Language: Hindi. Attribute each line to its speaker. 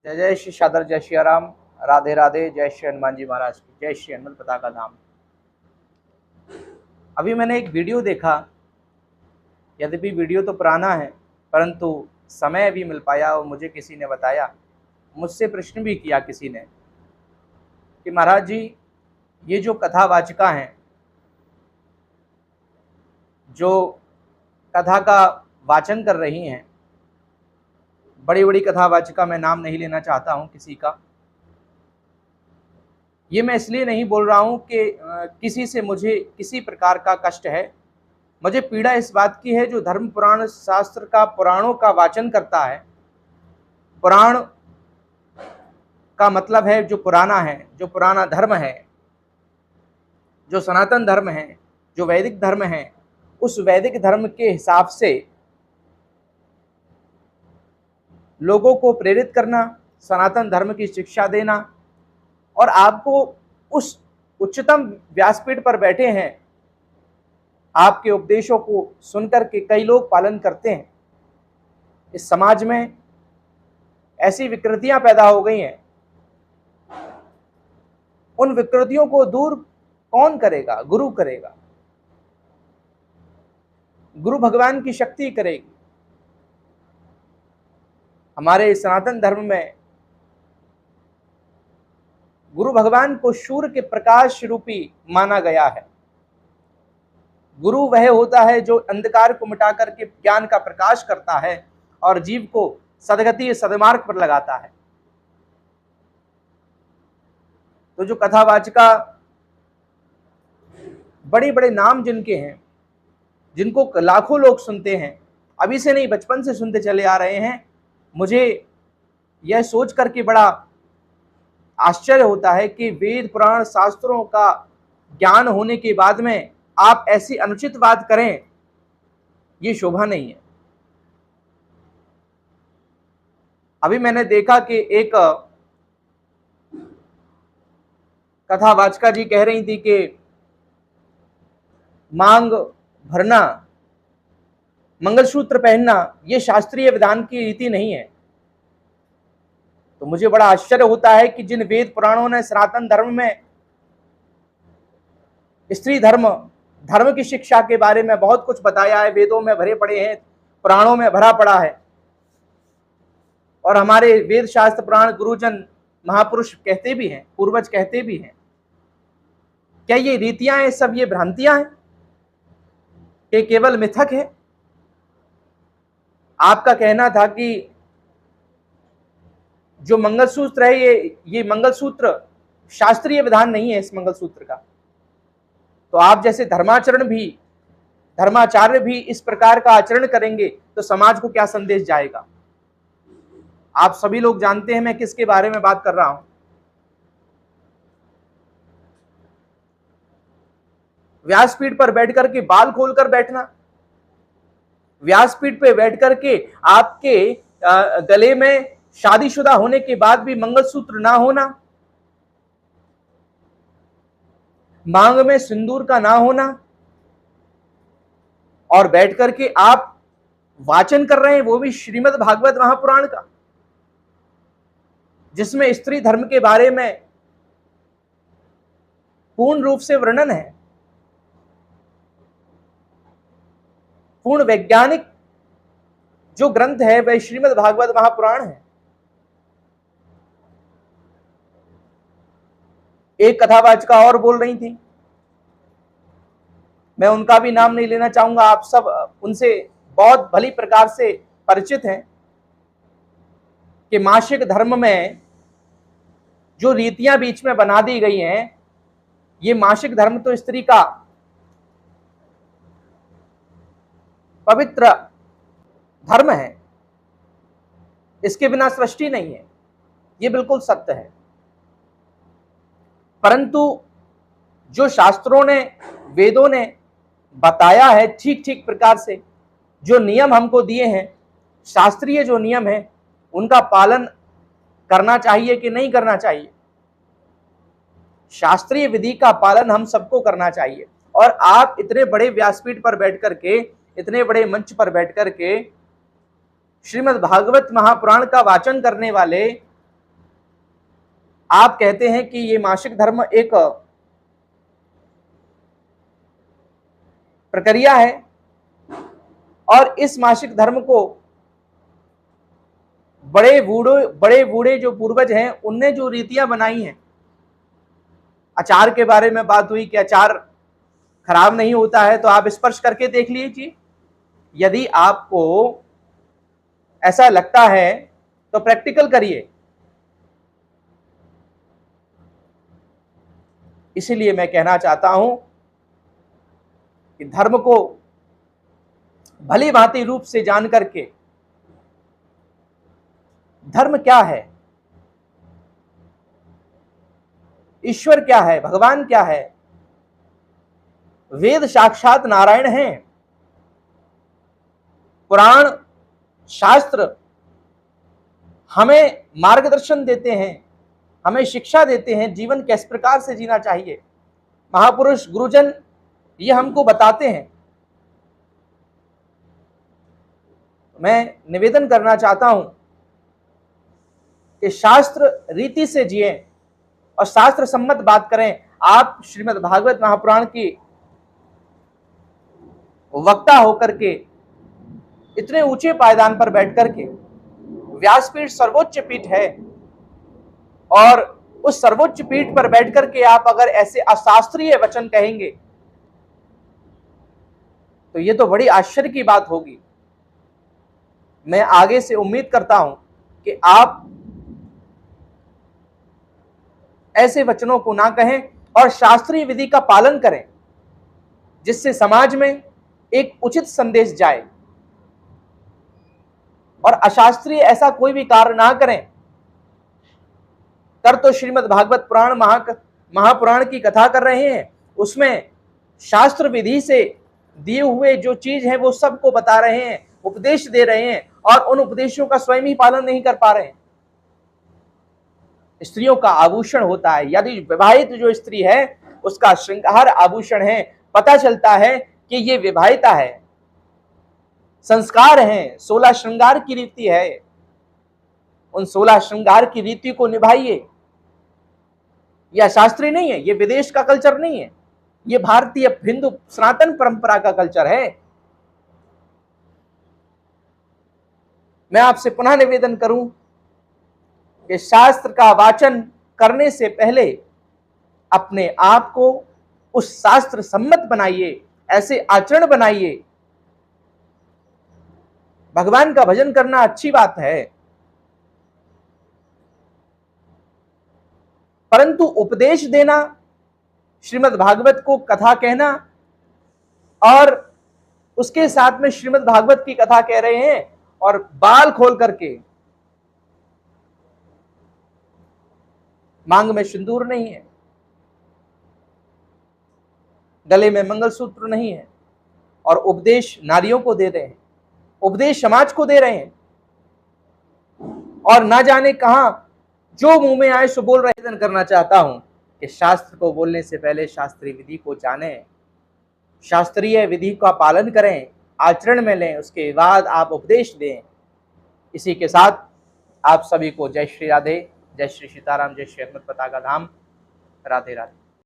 Speaker 1: जय जय श्री शादर, जय श्री राम, राधे राधे, जय श्री हनुमान जी महाराज की, जय श्री हनुमत पताका धाम। अभी मैंने एक वीडियो देखा, यद्यपि वीडियो तो पुराना है परंतु समय भी मिल पाया और मुझे किसी ने बताया, मुझसे प्रश्न भी किया किसी ने कि महाराज जी, ये जो कथावाचिका हैं, जो कथा का वाचन कर रही हैं, बड़ी बड़ी कथावाचिका, मैं नाम नहीं लेना चाहता हूं किसी का। ये मैं इसलिए नहीं बोल रहा हूं कि किसी से मुझे किसी प्रकार का कष्ट है। मुझे पीड़ा इस बात की है जो धर्म पुराण शास्त्र का, पुराणों का वाचन करता है। पुराण का मतलब है जो पुराना है, जो पुराना धर्म है, जो सनातन धर्म है, जो वैदिक धर्म है, उस वैदिक धर्म के हिसाब से लोगों को प्रेरित करना, सनातन धर्म की शिक्षा देना। और आपको उस उच्चतम व्यासपीठ पर बैठे हैं, आपके उपदेशों को सुनकर के कई लोग पालन करते हैं। इस समाज में ऐसी विकृतियां पैदा हो गई हैं, उन विकृतियों को दूर कौन करेगा? गुरु करेगा, गुरु भगवान की शक्ति करेगी। हमारे सनातन धर्म में गुरु भगवान को सूर्य के प्रकाश रूपी माना गया है। गुरु वह होता है जो अंधकार को मिटा करके ज्ञान का प्रकाश करता है और जीव को सदगति, सदमार्ग पर लगाता है। तो जो कथावाचिका, बड़े बड़े नाम जिनके हैं, जिनको लाखों लोग सुनते हैं, अभी से नहीं बचपन से सुनते चले आ रहे हैं, मुझे यह सोच करके बड़ा आश्चर्य होता है कि वेद पुराण शास्त्रों का ज्ञान होने के बाद में आप ऐसी अनुचित बात करें, ये शोभा नहीं है। अभी मैंने देखा कि एक कथावाचिका जी कह रही थी कि मांग भरना, मंगलसूत्र पहनना, ये शास्त्रीय विधान की रीति नहीं है। तो मुझे बड़ा आश्चर्य होता है कि जिन वेद पुराणों ने सनातन धर्म में स्त्री धर्म, धर्म की शिक्षा के बारे में बहुत कुछ बताया है, वेदों में भरे पड़े हैं, पुराणों में भरा पड़ा है, और हमारे वेद शास्त्र पुराण गुरुजन महापुरुष कहते भी हैं, पूर्वज कहते भी हैं। क्या ये रीतियां हैं, सब ये भ्रांतियां हैं, ये केवल मिथक है? आपका कहना था कि जो मंगलसूत्र है, ये मंगलसूत्र शास्त्रीय विधान नहीं है इस मंगलसूत्र का। तो आप जैसे धर्माचार्य भी इस प्रकार का आचरण करेंगे तो समाज को क्या संदेश जाएगा? आप सभी लोग जानते हैं मैं किसके बारे में बात कर रहा हूं। व्यासपीठ पर बैठ करके बाल खोलकर बैठना, व्यासपीठ पे बैठ करके आपके गले में शादीशुदा होने के बाद भी मंगलसूत्र ना होना, मांग में सिंदूर का ना होना, और बैठ करके आप वाचन कर रहे हैं, वो भी श्रीमद् भागवत महापुराण का, जिसमें स्त्री धर्म के बारे में पूर्ण रूप से वर्णन है। पूर्ण वैज्ञानिक जो ग्रंथ है वह श्रीमद् भागवत महापुराण है। एक कथावाचिका और बोल रही थी, मैं उनका भी नाम नहीं लेना चाहूंगा, आप सब उनसे बहुत भली प्रकार से परिचित हैं, कि मासिक धर्म में जो रीतियां बीच में बना दी गई हैं, ये मासिक धर्म तो स्त्री का पवित्र धर्म है, इसके बिना सृष्टि नहीं है, ये बिल्कुल सत्य है। परंतु जो शास्त्रों ने, वेदों ने बताया है ठीक ठीक प्रकार से, जो नियम हमको दिए हैं, शास्त्रीय जो नियम है, उनका पालन करना चाहिए कि नहीं करना चाहिए? शास्त्रीय विधि का पालन हम सबको करना चाहिए। और आप इतने बड़े व्यासपीठ पर बैठ करके, इतने बड़े मंच पर बैठ करके श्रीमद् भागवत महापुराण का वाचन करने वाले आप कहते हैं कि ये मासिक धर्म एक प्रक्रिया है और इस मासिक धर्म को बड़े बूढ़े जो पूर्वज हैं उनने जो रीतियां बनाई हैं, अचार के बारे में बात हुई कि अचार खराब नहीं होता है, तो आप स्पर्श करके देख लीजिए। यदि आपको ऐसा लगता है तो प्रैक्टिकल करिए। इसीलिए मैं कहना चाहता हूं कि धर्म को भली भांति रूप से जान करके, धर्म क्या है, ईश्वर क्या है, भगवान क्या है, वेद साक्षात नारायण हैं, पुराण शास्त्र हमें मार्गदर्शन देते हैं, हमें शिक्षा देते हैं जीवन किस प्रकार से जीना चाहिए। महापुरुष गुरुजन ये हमको बताते हैं। मैं निवेदन करना चाहता हूं कि शास्त्र रीति से जिए और शास्त्र सम्मत बात करें। आप श्रीमद् भागवत महापुराण की वक्ता होकर के, इतने ऊंचे पायदान पर बैठ करके, व्यासपीठ सर्वोच्च पीठ है और उस सर्वोच्च पीठ पर बैठ करके आप अगर ऐसे अशास्त्रीय वचन कहेंगे तो ये तो बड़ी आश्चर्य की बात होगी। मैं आगे से उम्मीद करता हूं कि आप ऐसे वचनों को ना कहें और शास्त्रीय विधि का पालन करें, जिससे समाज में एक उचित संदेश जाए, और अशास्त्रीय ऐसा कोई भी कार्य ना करें। कर तो श्रीमद् भागवत पुराण महापुराण की कथा कर रहे हैं, उसमें शास्त्र विधि से दिए हुए जो चीज है वो सबको बता रहे हैं, उपदेश दे रहे हैं, और उन उपदेशों का स्वयं ही पालन नहीं कर पा रहे हैं। स्त्रियों का आभूषण होता है, यदि विवाहित जो स्त्री है उसका श्रृंगार आभूषण है, पता चलता है कि ये विवाहिता है। संस्कार हैं, 16 श्रृंगार की रीति है, उन 16 श्रृंगार की रीति को निभाइए। यह शास्त्रीय नहीं है, ये विदेश का कल्चर नहीं है, ये भारतीय हिंदू सनातन परंपरा का कल्चर है। मैं आपसे पुनः निवेदन करूं कि शास्त्र का वाचन करने से पहले अपने आप को उस शास्त्र सम्मत बनाइए, ऐसे आचरण बनाइए। भगवान का भजन करना अच्छी बात है, परंतु उपदेश देना, श्रीमद् भागवत को कथा कहना और उसके साथ में श्रीमद् भागवत की कथा कह रहे हैं और बाल खोल करके, मांग में सिंदूर नहीं है, गले में मंगलसूत्र नहीं है, और उपदेश नारियों को दे रहे हैं, उपदेश समाज को दे रहे हैं, और ना जाने कहां जो मुंह में आए सो बोल रहे। निवेदन करना चाहता हूं कि शास्त्र को बोलने से पहले शास्त्रीय विधि को जानें, शास्त्रीय विधि का पालन करें, आचरण में लें, उसके बाद आप उपदेश दें। इसी के साथ आप सभी को जय श्री राधे, जय श्री सीताराम, जय श्री हनुमत पताका धाम, राधे राधे।